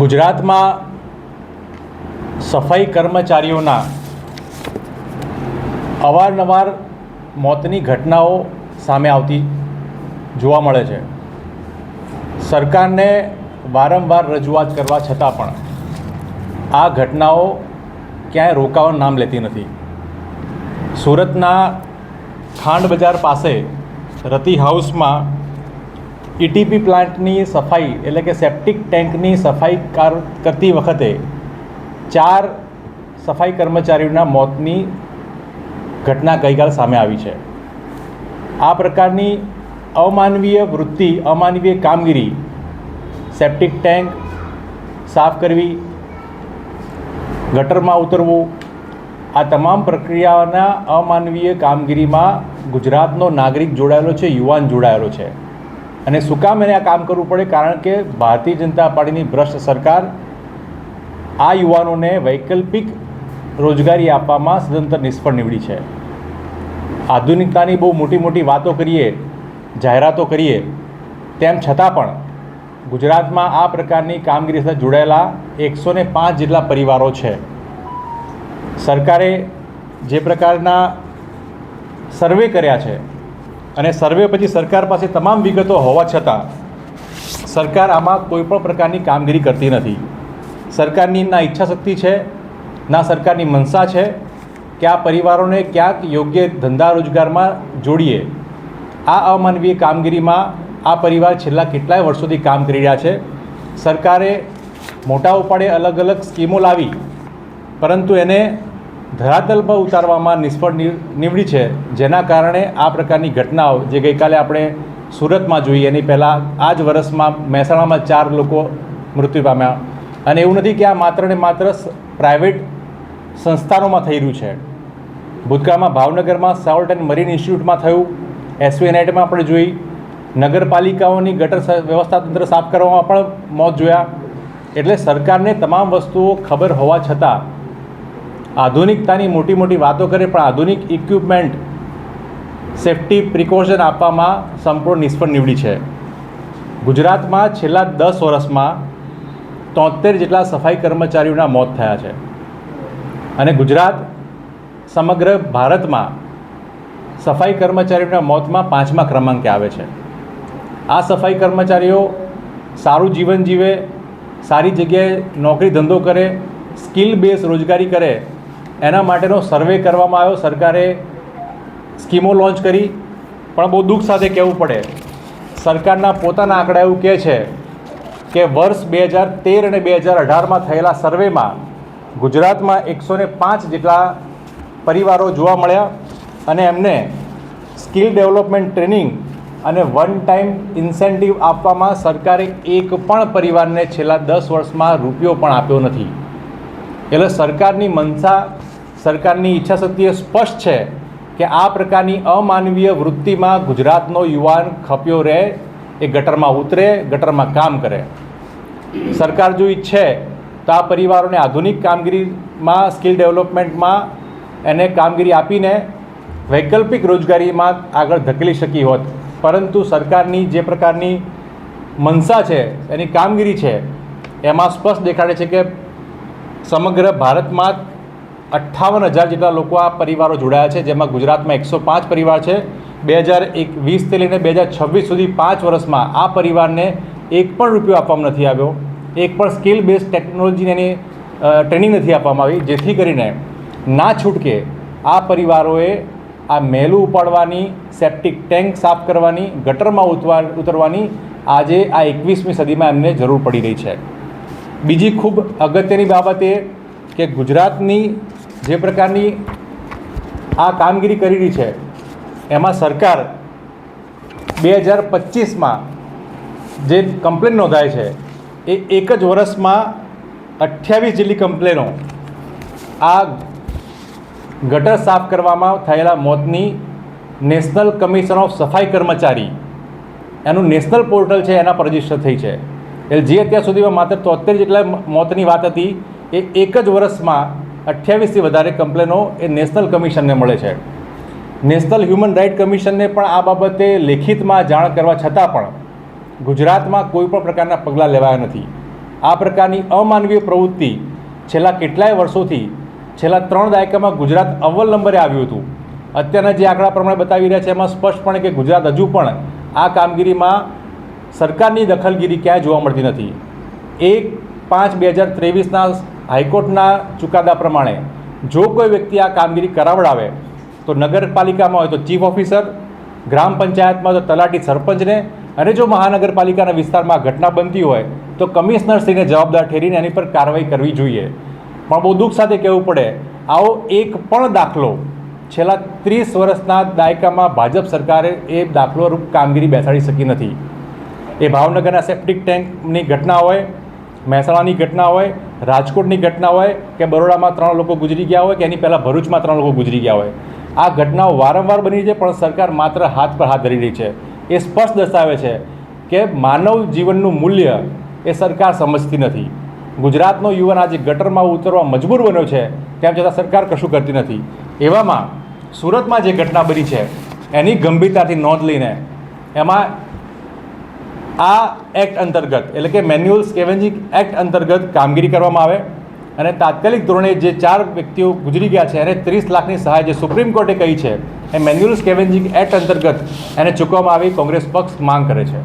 ગુજરાતમાં સફાઈ કર્મચારીઓના અવારનવાર મોતની ઘટનાઓ સામે આવતી જોવા મળે છે. સરકારને વારંવાર રજૂઆત કરવા છતાં પણ આ ઘટનાઓ ક્યાંય રોકાવાનું નામ લેતી નથી. સુરતના ખાંડ બજાર પાસે રતિ હાઉસમાં ઈટીપી પ્લાન્ટની સફાઈ એટલે કે સેપ્ટિક ટેન્કની સફાઈ કરતી વખતે 4 સફાઈ કર્મચારીઓના મોતની ઘટના ગઈકાલ સામે આવી છે. આ પ્રકારની અમાનવીય વૃત્તિ, અમાનવીય કામગીરી, સેપ્ટિક ટેન્ક સાફ કરવી, ગટરમાં ઉતરવું, આ તમામ પ્રક્રિયાના અમાનવીય કામગીરીમાં ગુજરાતનો નાગરિક જોડાયેલો છે, યુવાન જોડાયેલો છે. અને શું કામ એને આ કામ કરવું પડે? કારણ કે ભારતીય જનતા પાર્ટીની ભ્રષ્ટ સરકાર આ યુવાનોને વૈકલ્પિક રોજગારી આપવામાં સદંતર નિષ્ફળ નીવડી છે. આધુનિકતાની બહુ મોટી મોટી વાતો કરીએ, જાહેરાતો કરીએ, તેમ છતાં પણ ગુજરાતમાં આ પ્રકારની કામગીરી સાથે જોડાયેલા 105 જેટલા પરિવારો છે. સરકારે જે પ્રકારના સર્વે કર્યા છે અને સર્વે પછી સરકાર પાસે તમામ વિગતો હોવા છતાં સરકાર આમાં કોઈપણ પ્રકારની કામગીરી કરતી નથી. સરકારની ના ઈચ્છાશક્તિ છે, ના સરકારની મનસા છે કે આ પરિવારોને ક્યાંક યોગ્ય ધંધા રોજગારમાં જોડીએ. આ અમાનવીય કામગીરીમાં આ પરિવાર છેલ્લા કેટલાય વર્ષોથી કામ કરી રહ્યા છે. સરકારે મોટા ઉપાડે અલગ અલગ સ્કીમો લાવી, પરંતુ એને ધરાતલ પર ઉતારવામાં નિષ્ફળ નીવડી છે, જેના કારણે આ પ્રકારની ઘટનાઓ જે ગઈકાલે આપણે સુરતમાં જોઈ, એની પહેલાં આ જ વર્ષમાં મહેસાણામાં 4 લોકો મૃત્યુ પામ્યા. અને એવું નથી કે આ માત્ર ને માત્ર પ્રાઇવેટ સંસ્થાનોમાં થઈ રહ્યું છે. ભૂતકાળમાં ભાવનગરમાં સાલ્ટ એન્ડ મરીન ઇન્સ્ટિટ્યૂટમાં થયું, એસવીએનઆઈટીમાં આપણે જોઈ, નગરપાલિકાઓની ગટર વ્યવસ્થા તંત્ર સાફ કરવામાં પણ મોત જોયા. એટલે સરકારને તમામ વસ્તુઓ ખબર હોવા છતાં આધુનિકતાની મોટી મોટી વાતો કરે, પણ આધુનિક ઇક્વિપમેન્ટ, સેફ્ટી પ્રિકોશન આપવામાં સંપૂર્ણ નિષ્ફળ નીવડી છે. ગુજરાતમાં છેલ્લા 10 વર્ષમાં 73 જેટલા સફાઈ કર્મચારીઓના મોત થયા છે. અને ગુજરાત સમગ્ર ભારતમાં સફાઈ કર્મચારીઓના મોતમાં 5મા ક્રમાંકે આવે છે. આ સફાઈ કર્મચારીઓ સારું જીવન જીવે, સારી જગ્યાએ નોકરી ધંધો કરે, સ્કિલ બેઝ રોજગારી કરે, એના માટેનો સર્વે કરવામાં આવ્યો. સરકારે સ્કીમો લોન્ચ કરી, પણ બહુ દુઃખ સાથે કહેવું પડે, સરકારના પોતાના આંકડા એવું કહે છે કે વર્ષ 2013 અને 2018માં થયેલા સર્વેમાં ગુજરાતમાં 105 જેટલા પરિવારો જોવા મળ્યા અને એમને સ્કિલ ડેવલપમેન્ટ ટ્રેનિંગ અને વન ટાઈમ ઇન્સેન્ટિવ આપવામાં સરકારે એક પણ પરિવારને છેલ્લા 10 વર્ષમાં રૂપિયો પણ આપ્યો નથી. એટલે સરકારની મનસા, સરકારની ઈચ્છાશક્તિ એ સ્પષ્ટ છે કે આ પ્રકારની અમાનવીય વૃત્તિમાં ગુજરાતનો યુવાન ખપ્યો રહે, એ ગટરમાં ઉતરે, ગટરમાં કામ કરે. સરકાર જો ઈચ્છે તો આ પરિવારોને આધુનિક કામગીરીમાં, સ્કિલ ડેવલપમેન્ટમાં એને કામગીરી આપીને વૈકલ્પિક રોજગારીમાં આગળ ધકેલી શકી હોત. પરંતુ સરકારની જે પ્રકારની મનસા છે, એની કામગીરી છે, એમાં સ્પષ્ટ દેખાડે છે કે સમગ્ર ભારતમાં 58,000 જેટલા લોકો આ પરિવારો જોડાયા છે, જેમાં ગુજરાતમાં 105 પરિવાર છે. 2020થી લઈને 2026 સુધી 5 વર્ષમાં આ પરિવારને એક પણ રૂપિયો આપવામાં નથી આવ્યો, એક પણ સ્કિલ બેઝ ટેકનોલોજીની એની ટ્રેનિંગ નથી આપવામાં આવી, જેથી કરીને ના છૂટકે આ પરિવારોએ આ મહેલું ઉપાડવાની, સેપ્ટિક ટેન્ક સાફ કરવાની, ગટરમાં ઉતરવાની આજે આ 21મી સદીમાં એમને જરૂર પડી રહી છે. બીજી ખૂબ અગત્યની બાબત એ કે ગુજરાતની જે પ્રકારની આ કામગીરી કરી રહી છે, એમાં સરકાર 2025માં જે કમ્પ્લેન નોંધાય છે એ એક જ વર્ષમાં 28 જેટલી કમ્પ્લેનો આ ગટર સાફ કરવામાં થયેલા મોતની નેશનલ કમિશન ઓફ સફાઈ કર્મચારી, એનું નેશનલ પોર્ટલ છે, એના પર રજીસ્ટર થઈ છે. એટલે જે અત્યાર સુધીમાં માત્ર 73 જેટલા મોતની વાત હતી, એ એક જ વર્ષમાં 28થી વધારે કમ્પ્લેનો એ નેશનલ કમિશનને મળે છે. નેશનલ હ્યુમન રાઇટ કમિશનને પણ આ બાબતે લેખિતમાં જાણ કરવા છતાં પણ ગુજરાતમાં કોઈ પણ પ્રકારના પગલાં લેવાયા નથી. આ પ્રકારની અમાનવીય પ્રવૃત્તિ છેલ્લા કેટલાય વર્ષોથી છેલ્લા 3 દાયકામાં ગુજરાત અવ્વલ નંબરે આવ્યું હતું. અત્યારના જે આંકડા પ્રમાણે બતાવી રહ્યા છે એમાં સ્પષ્ટપણે કે ગુજરાત હજુ પણ આ કામગીરીમાં સરકારની દખલગીરી ક્યાંય જોવા મળતી નથી. 1/5/2023ના હાઈકોર્ટના ચુકાદા પ્રમાણે જો કોઈ વ્યક્તિ આ કામગીરી કરાવડાવે તો નગરપાલિકામાં હોય તો ચીફ ઓફિસર, ગ્રામ પંચાયતમાં તો તલાટી સરપંચને, અને જો મહાનગરપાલિકાના વિસ્તારમાં ઘટના બનતી હોય તો કમિશનરશ્રીને જવાબદાર ઠેરીને એની પર કાર્યવાહી કરવી જોઈએ. પણ બહુ દુઃખ સાથે કહેવું પડે, આવો એક પણ દાખલો છેલ્લા 30 વર્ષના દાયકામાં ભાજપ સરકારે એ દાખલોરૂપ કામગીરી બેસાડી શકી નથી. એ ભાવનગરના સેપ્ટિક ટેન્કની ઘટના હોય, મહેસાણાની ઘટના હોય, રાજકોટની ઘટના હોય કે બરોડામાં 3 લોકો ગુજરી ગયા હોય કે એની પહેલાં ભરૂચમાં 3 લોકો ગુજરી ગયા હોય, આ ઘટનાઓ વારંવાર બની છે પણ સરકાર માત્ર હાથ પર હાથ ધરી રહી છે. એ સ્પષ્ટ દર્શાવે છે કે માનવ જીવનનું મૂલ્ય એ સરકાર સમજતી નથી. ગુજરાતનો યુવાન આજે ગટરમાં ઉતરવા મજબૂર બન્યો છે, તેમ છતાં સરકાર કશું કરતી નથી. એવામાં સુરતમાં જે ઘટના બની છે એની ગંભીરતાથી નોંધ લઈને એમાં આ એક્ટ અંતર્ગત એટલે કે મેન્યુઅલ સ્કેવેન્જિંગ એક્ટ અંતર્ગત કામગીરી કરવામાં આવે અને તાત્કાલિક ધોરણે જે 4 વ્યક્તિઓ ગુજરી ગયા છે એને 30 લાખની સહાય જે સુપ્રીમ કોર્ટે કહી છે એ મેન્યુઅલ સ્કેવેન્જિંગ એક્ટ અંતર્ગત એને ચૂકવવામાં આવી કોંગ્રેસ પક્ષ માંગ કરે છે.